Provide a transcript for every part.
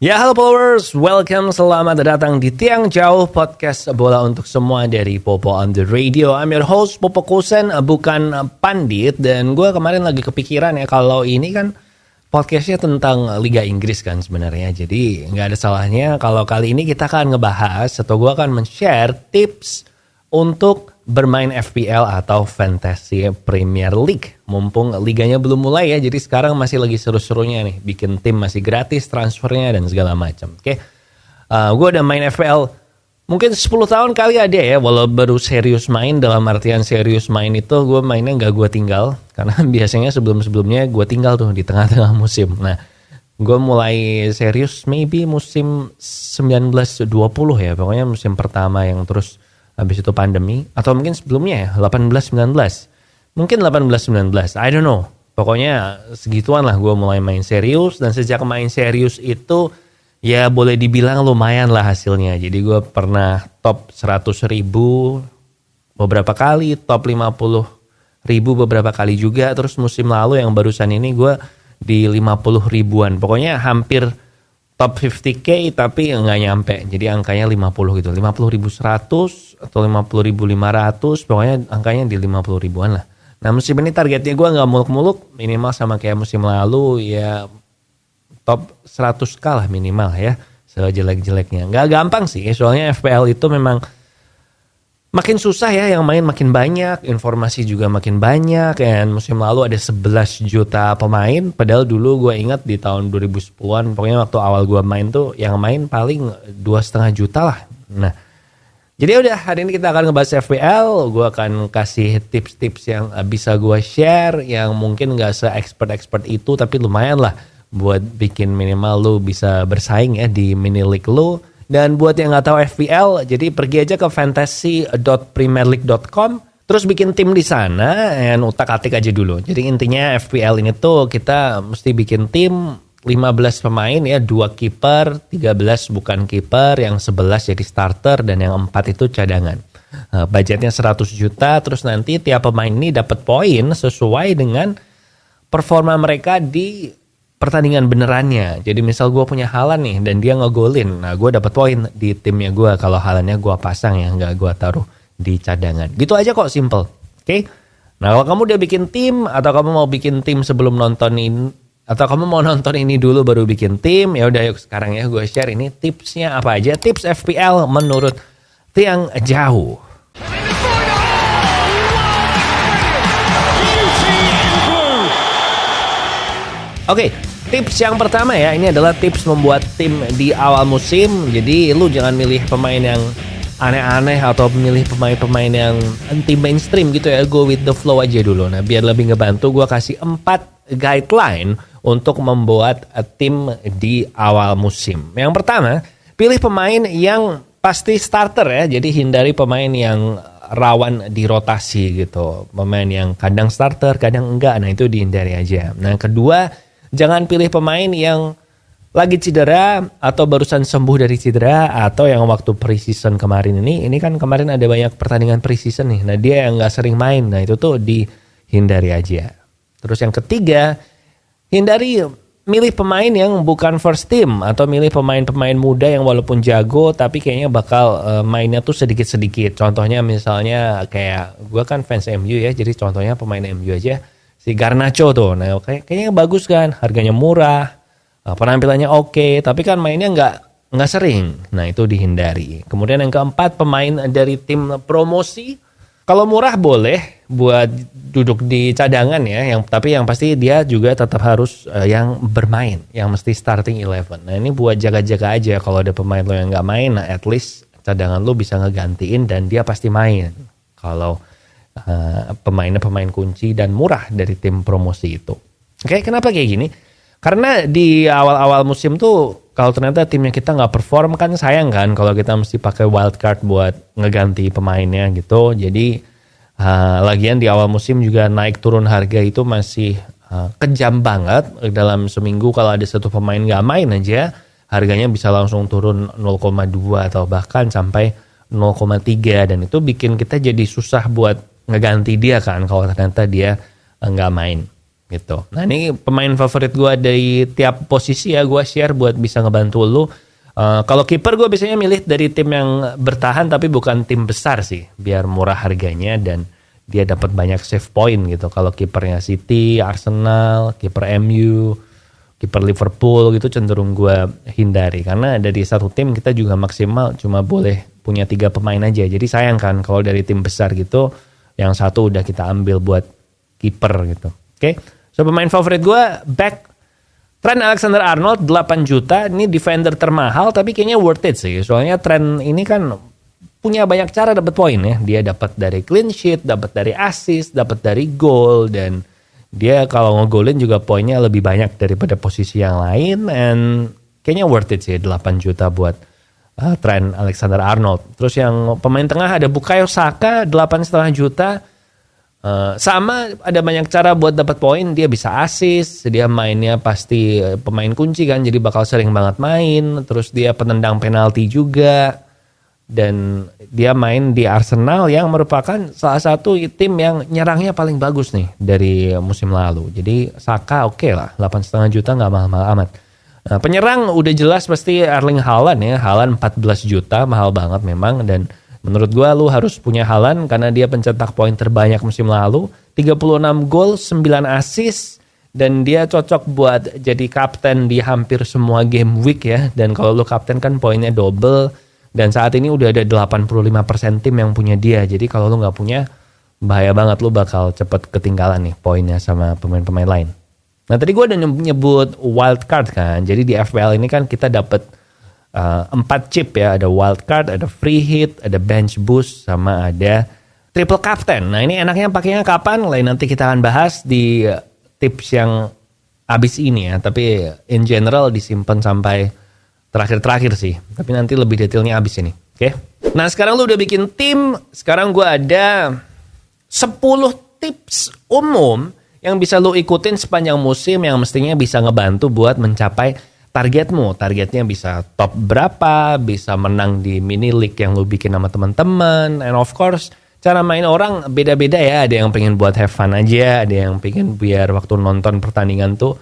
Ya, halo followers, welcome, selamat datang di Tiang Jauh, podcast bola untuk semua dari Popo on the Radio. I'm your host, Popo Kusen, bukan pandit, dan gue kemarin lagi kepikiran ya, kalau ini kan podcastnya tentang Liga Inggris kan sebenarnya, jadi nggak ada salahnya kalau kali ini kita akan ngebahas, atau gue akan men-share tips untuk bermain FPL atau Fantasy Premier League. Mumpung liganya belum mulai ya, jadi sekarang masih lagi seru-serunya nih. Bikin tim masih gratis, transfernya dan segala macam. Oke. Gue udah main FPL mungkin 10 tahun kali ada ya, walau baru serius main. Dalam artian serius main itu gue mainnya gak gue tinggal. Karena biasanya sebelum-sebelumnya gue tinggal tuh di tengah-tengah musim. Nah, gue mulai serius maybe musim 19-20 ya. Pokoknya musim pertama yang terus habis itu pandemi, atau mungkin sebelumnya ya 18-19, mungkin 18-19, I don't know, pokoknya segituan lah gue mulai main serius. Dan sejak main serius itu ya boleh dibilang lumayan lah hasilnya. Jadi gue pernah top 100.000 beberapa kali, top 50.000 beberapa kali juga. Terus musim lalu yang barusan ini gue di 50.000-an, pokoknya hampir top 50k tapi nggak nyampe. Jadi angkanya 50 gitu. 50.100 atau 50.500. Pokoknya angkanya di 50.000-an lah. Nah musim ini targetnya gue nggak muluk-muluk. Minimal sama kayak musim lalu ya. Top 100k lah minimal ya. Sejelek-jeleknya. Nggak gampang sih. Soalnya FPL itu memang makin susah ya, yang main makin banyak, informasi juga makin banyak. Dan musim lalu ada 11 juta pemain, padahal dulu gue ingat di tahun 2010-an, pokoknya waktu awal gue main tuh yang main paling 2,5 juta lah. Nah, jadi udah hari ini kita akan ngebahas FPL. Gue akan kasih tips-tips yang bisa gue share, yang mungkin gak se-expert itu, tapi lumayan lah buat bikin minimal lu bisa bersaing ya di mini league lu. Dan buat yang nggak tahu FPL, jadi pergi aja ke fantasy.premierleague.com, terus bikin tim di sana, dan utak-atik aja dulu. Jadi intinya FPL ini tuh kita mesti bikin tim 15 pemain ya, 2 kiper, 13 bukan kiper, yang 11 jadi starter, dan yang 4 itu cadangan. Budgetnya 100 juta, terus nanti tiap pemain ini dapat poin sesuai dengan performa mereka di pertandingan benerannya. Jadi misal gue punya Haaland nih dan dia ngegolin, nah gue dapat poin di timnya gue kalau Haalandnya gue pasang ya, nggak gue taruh di cadangan. Gitu aja kok, simple. Oke? Nah kalau kamu udah bikin tim, atau kamu mau bikin tim sebelum nontonin, atau kamu mau nonton ini dulu baru bikin tim, ya udah yuk sekarang ya gue share ini tipsnya apa aja, tips FPL menurut Tiang Jauh. Oke, tips yang pertama ya, ini adalah tips membuat tim di awal musim. Jadi lu jangan milih pemain yang aneh-aneh atau milih pemain-pemain yang anti mainstream gitu ya. Go with the flow aja dulu. Nah biar lebih ngebantu, gue kasih 4 guideline untuk membuat tim di awal musim. Yang pertama, pilih pemain yang pasti starter ya. Jadi hindari pemain yang rawan dirotasi gitu. Pemain yang kadang starter, kadang enggak. Nah itu dihindari aja. Nah kedua, jangan pilih pemain yang lagi cedera atau barusan sembuh dari cedera, atau yang waktu pre-season kemarin ini kan kemarin ada banyak pertandingan pre-season nih. Nah dia yang gak sering main, nah itu tuh dihindari aja. Terus yang ketiga, hindari milih pemain yang bukan first team, atau milih pemain-pemain muda yang walaupun jago tapi kayaknya bakal mainnya tuh sedikit-sedikit. Contohnya misalnya kayak gue kan fans MU ya, jadi contohnya pemain MU aja. Si Garnacho tuh, nah kayaknya bagus kan, harganya murah, penampilannya oke, tapi kan mainnya nggak sering. Nah itu dihindari. Kemudian yang keempat, pemain dari tim promosi, kalau murah boleh buat duduk di cadangan ya, tapi yang pasti dia juga tetap harus yang bermain, yang mesti starting 11. Nah ini buat jaga-jaga aja, kalau ada pemain lo yang nggak main, nah at least cadangan lo bisa ngegantiin dan dia pasti main. Kalau pemainnya pemain kunci dan murah dari tim promosi itu. Oke, kenapa kayak gini? Karena di awal-awal musim tuh kalau ternyata timnya kita nggak perform kan sayang kan, kalau kita mesti pakai wild card buat ngeganti pemainnya gitu. Jadi lagian di awal musim juga naik turun harga itu masih kejam banget. Dalam seminggu kalau ada satu pemain nggak main aja, harganya bisa langsung turun 0,2 atau bahkan sampai 0,3, dan itu bikin kita jadi susah buat ngeganti dia kan kalau ternyata dia nggak main. gitu. Nah ini pemain favorit gue dari tiap posisi ya, gue share buat bisa ngebantu lu. Kalau kiper gue biasanya milih dari tim yang bertahan tapi bukan tim besar sih, biar murah harganya dan dia dapat banyak save point gitu. Kalau kipernya City, Arsenal, kiper MU, kiper Liverpool gitu cenderung gue hindari, karena dari satu tim kita juga maksimal cuma boleh punya 3 pemain aja. Jadi sayang kan kalau dari tim besar gitu yang satu udah kita ambil buat kiper gitu. Oke. So pemain favorit gue back Trent Alexander-Arnold 8 juta. Ini defender termahal tapi kayaknya worth it sih. Soalnya Trent ini kan punya banyak cara dapat poin ya. Dia dapat dari clean sheet, dapat dari assist, dapat dari goal, dan dia kalau ngegolin juga poinnya lebih banyak daripada posisi yang lain, and kayaknya worth it sih 8 juta buat Trent Alexander-Arnold. Terus yang pemain tengah ada Bukayo Saka 8,5 juta. Sama ada banyak cara buat dapat poin. Dia bisa assist, dia mainnya pasti pemain kunci kan, jadi bakal sering banget main. Terus dia penendang penalti juga, dan dia main di Arsenal yang merupakan salah satu tim yang nyerangnya paling bagus nih dari musim lalu. Jadi Saka oke lah, 8,5 juta nggak mahal-mahal amat. Nah, penyerang udah jelas pasti Erling Haaland ya. Haaland 14 juta, mahal banget memang, dan menurut gue lu harus punya Haaland karena dia pencetak poin terbanyak musim lalu. 36 gol, 9 assist, dan dia cocok buat jadi kapten di hampir semua game week ya. Dan kalau lu kapten kan poinnya double. Dan saat ini udah ada 85% tim yang punya dia. Jadi kalau lu gak punya, bahaya banget, lu bakal cepet ketinggalan nih poinnya sama pemain-pemain lain. Nah tadi gue udah nyebut wild card kan. Jadi di FPL ini kan kita dapat 4 chip ya. Ada wild card, ada free hit, ada bench boost, sama ada triple captain. Nah ini enaknya pakainya kapan? Lain nanti kita akan bahas di tips yang abis ini ya. Tapi in general disimpan sampai terakhir-terakhir sih. Tapi nanti lebih detailnya abis ini. Oke? Nah sekarang lu udah bikin tim. Sekarang gue ada 10 tips umum yang bisa lu ikutin sepanjang musim, yang mestinya bisa ngebantu buat mencapai targetmu. Targetnya bisa top berapa, bisa menang di mini league yang lu bikin sama teman-teman. And of course, cara main orang beda-beda ya. Ada yang pengen buat have fun aja, ada yang pengen biar waktu nonton pertandingan tuh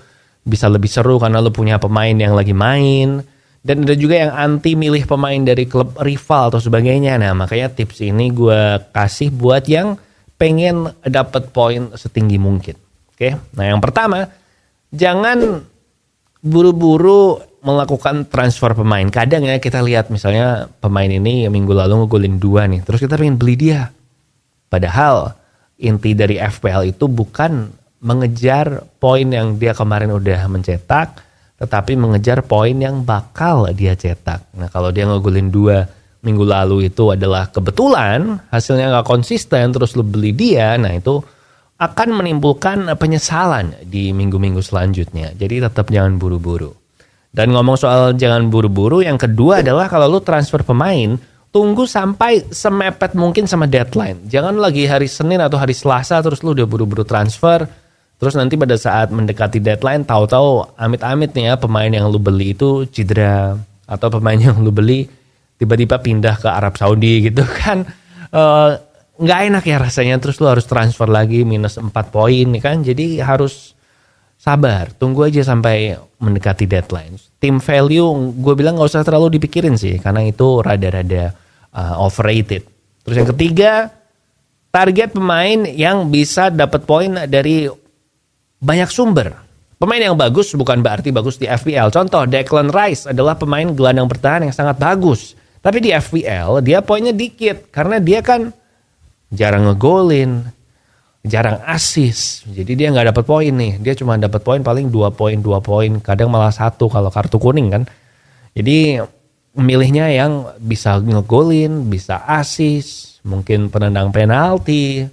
bisa lebih seru karena lu punya pemain yang lagi main. Dan ada juga yang anti milih pemain dari klub rival atau sebagainya. Nah makanya tips ini gue kasih buat yang pengen dapat poin setinggi mungkin. Oke, nah yang pertama, jangan buru-buru melakukan transfer pemain. Kadang ya kita lihat misalnya pemain ini minggu lalu ngegolin 2 nih, terus kita pengen beli dia. Padahal inti dari FPL itu bukan mengejar poin yang dia kemarin udah mencetak, tetapi mengejar poin yang bakal dia cetak. Nah kalau dia ngegolin 2 minggu lalu itu adalah kebetulan, hasilnya gak konsisten, terus lu beli dia, nah itu akan menimbulkan penyesalan di minggu-minggu selanjutnya. Jadi tetap jangan buru-buru. Dan ngomong soal jangan buru-buru, yang kedua adalah kalau lu transfer pemain, tunggu sampai semepet mungkin sama deadline. Jangan lagi hari Senin atau hari Selasa terus lu udah buru-buru transfer, terus nanti pada saat mendekati deadline tahu-tahu amit-amit nih ya pemain yang lu beli itu cedera, atau pemain yang lu beli tiba-tiba pindah ke Arab Saudi gitu kan. Nggak enak ya rasanya, terus lu harus transfer lagi minus 4 poin nih kan. Jadi harus sabar, tunggu aja sampai mendekati deadline. Team value gue bilang gak usah terlalu dipikirin sih, karena itu rada-rada overrated. Terus yang ketiga, target pemain yang bisa dapat poin dari banyak sumber. Pemain yang bagus bukan berarti bagus di FPL. Contoh, Declan Rice adalah pemain gelandang bertahan yang sangat bagus, tapi di FPL dia poinnya dikit karena dia kan jarang ngegolin, jarang assist. Jadi dia nggak dapat poin nih. Dia cuma dapat poin paling 2 poin, kadang malah 1 kalau kartu kuning kan. Jadi milihnya yang bisa ngegolin, bisa assist, mungkin penendang penalti.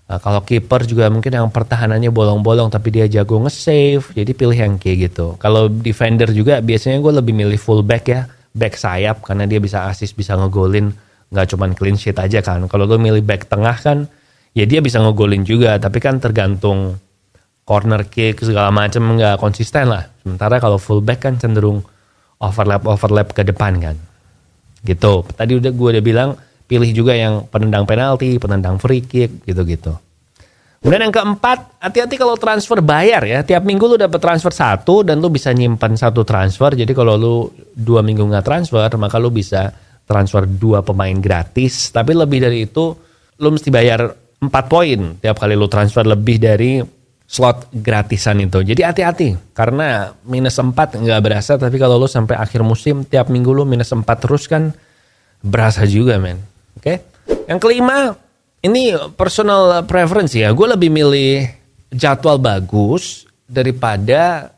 Kalau kiper juga mungkin yang pertahanannya bolong-bolong tapi dia jago nge-save. Jadi pilih yang kayak gitu. Kalau defender juga biasanya gue lebih milih fullback ya, back sayap, karena dia bisa assist, bisa ngegolin. Nggak cuma clean sheet aja kan. Kalau lo milih back tengah kan, ya dia bisa ngegolin juga, tapi kan tergantung corner kick segala macam, nggak konsisten lah. Sementara kalau fullback kan cenderung overlap ke depan kan. Gitu. Tadi gue udah bilang pilih juga yang penendang penalti, penendang free kick gitu-gitu. Kemudian yang keempat, hati-hati kalau transfer bayar ya. Tiap minggu lu dapat transfer satu dan lu bisa nyimpan satu transfer. Jadi kalau lu 2 minggu nggak transfer, maka lu bisa transfer 2 pemain gratis. Tapi lebih dari itu, lu mesti bayar 4 poin tiap kali lu transfer lebih dari slot gratisan itu. Jadi hati-hati, karena minus 4 nggak berasa. Tapi kalau lu sampai akhir musim, tiap minggu lu minus 4 terus kan berasa juga, men. Oke? Yang kelima, ini personal preference ya. Gue lebih milih jadwal bagus daripada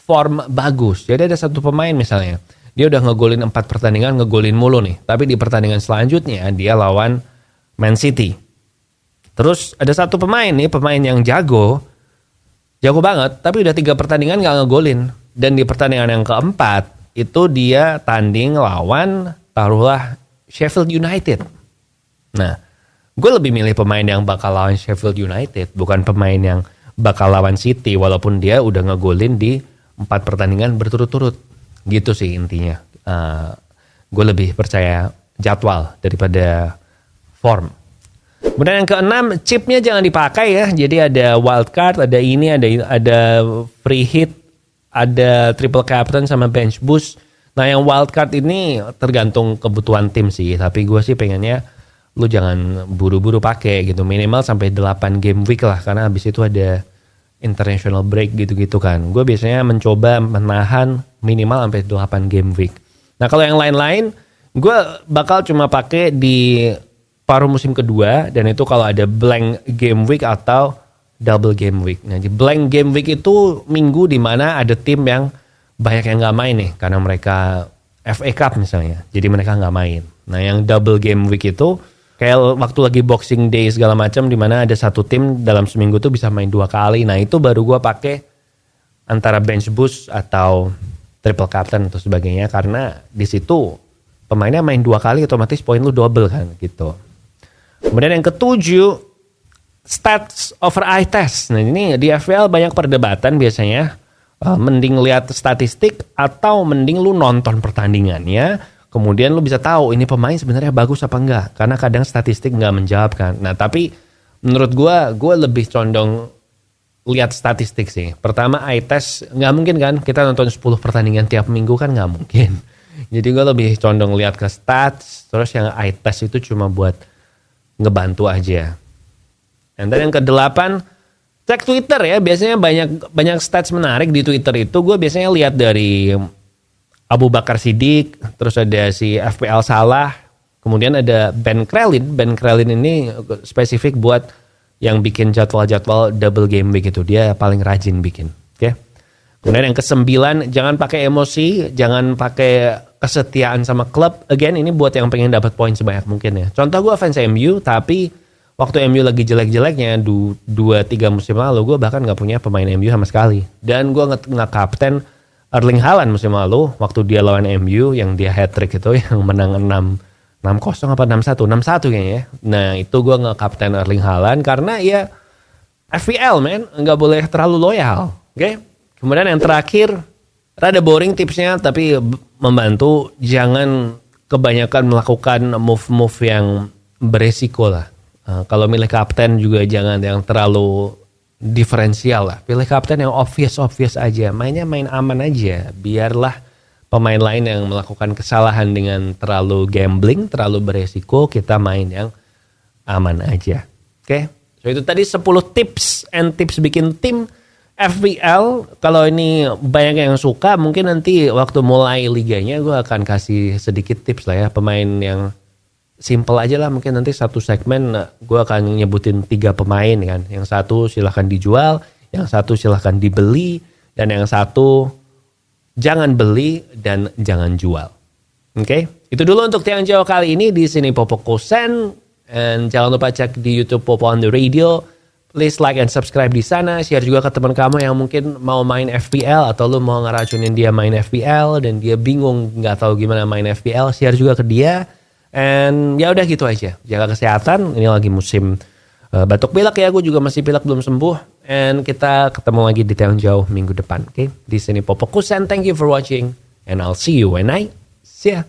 form bagus. Jadi ada satu pemain misalnya, dia udah ngegolin 4 pertandingan, ngegolin mulu nih. Tapi di pertandingan selanjutnya dia lawan Man City. Terus ada satu pemain nih, pemain yang jago banget. Tapi udah 3 pertandingan gak ngegolin. Dan di pertandingan yang keempat, itu dia tanding lawan, taruhlah Sheffield United. Nah, gue lebih milih pemain yang bakal lawan Sheffield United, bukan pemain yang bakal lawan City, walaupun dia udah ngegolin di 4 pertandingan berturut-turut. Gitu sih intinya. Gue lebih percaya jadwal daripada form. Kemudian yang keenam, chipnya jangan dipakai ya. Jadi ada wild card, ada ini, ada free hit, ada triple captain sama bench boost. Nah yang wild card ini tergantung kebutuhan tim sih. Tapi gue sih pengennya lu jangan buru-buru pakai gitu, minimal sampai 8 game week lah, karena habis itu ada international break gitu-gitu kan. Gue biasanya mencoba menahan minimal sampai 8 game week. Nah kalau yang lain-lain, gue bakal cuma pakai di paruh musim kedua, dan itu kalau ada blank game week atau double game week. Nah di blank game week itu minggu dimana ada tim yang banyak yang gak main nih, karena mereka FA Cup misalnya, jadi mereka gak main. Nah yang double game week itu kayak waktu lagi Boxing Day segala macam, di mana ada satu tim dalam seminggu tuh bisa main 2 kali. Nah itu baru gue pakai antara bench boost atau triple captain atau sebagainya, karena di situ pemainnya main 2 kali otomatis poin lu double kan gitu. Kemudian yang ketujuh, stats over eye test. Nah ini di FPL banyak perdebatan biasanya, mending lihat statistik atau mending lu nonton pertandingannya. Kemudian lu bisa tahu ini pemain sebenarnya bagus apa enggak. Karena kadang statistik enggak menjawab kan. Nah tapi menurut gue lebih condong lihat statistik sih. Pertama eye test, nggak mungkin kan kita nonton 10 pertandingan tiap minggu kan nggak mungkin. Jadi gue lebih condong lihat ke stats. Terus yang eye test itu cuma buat ngebantu aja. Dan yang ke-8, cek Twitter ya. Biasanya banyak stats menarik di Twitter itu. Gue biasanya lihat dari Abu Bakar Siddiq, terus ada si FPL Salah, kemudian ada Ben Krelin. Ben Krelin ini spesifik buat yang bikin jadwal-jadwal double game week itu. Dia paling rajin bikin. Oke. Kemudian yang ke-9, jangan pakai emosi, jangan pakai kesetiaan sama klub. Again, ini buat yang pengen dapat poin sebanyak mungkin ya. Contoh gue fans MU, tapi waktu MU lagi jelek-jeleknya 2-3 musim lalu, gue bahkan gak punya pemain MU sama sekali. Dan gue nge-kapten Erling Haaland musim lalu, waktu dia lawan MU, yang dia hat-trick itu, yang menang 6-0 apa 6-1 kayaknya ya. Nah itu gue nge-kapten Erling Haaland, karena ya FPL man, gak boleh terlalu loyal. Oke? Kemudian yang terakhir, rada boring tipsnya, tapi membantu, jangan kebanyakan melakukan move-move yang beresiko lah. Kalau milih kapten juga jangan yang terlalu diferensial lah. Pilih kapten yang obvious aja. Mainnya main aman aja. Biarlah pemain lain yang melakukan kesalahan dengan terlalu gambling, terlalu beresiko. Kita main yang aman aja. Oke? So itu tadi 10 tips and tips bikin tim FPL. Kalau ini banyak yang suka, mungkin nanti waktu mulai liganya gue akan kasih sedikit tips lah ya. Pemain yang simple aja lah, mungkin nanti satu segmen gue akan nyebutin 3 pemain kan. Yang satu silahkan dijual, yang satu silahkan dibeli, dan yang satu jangan beli dan jangan jual. Oke, itu dulu untuk Tiang Jauh kali ini. Di sini Popo Kosen, and jangan lupa cek di YouTube Popo on the Radio. Please like and subscribe di sana. Share juga ke teman kamu yang mungkin mau main FPL, atau lu mau ngeracunin dia main FPL dan dia bingung nggak tahu gimana main FPL. Share juga ke dia. And ya udah gitu aja. Jaga kesehatan. Ini lagi musim batuk pilek ya. Gue juga masih pilek belum sembuh. And kita ketemu lagi di Tiang Jauh minggu depan. Oke. Di sini Popo Kusen. Thank you for watching. And I'll see you when I see ya.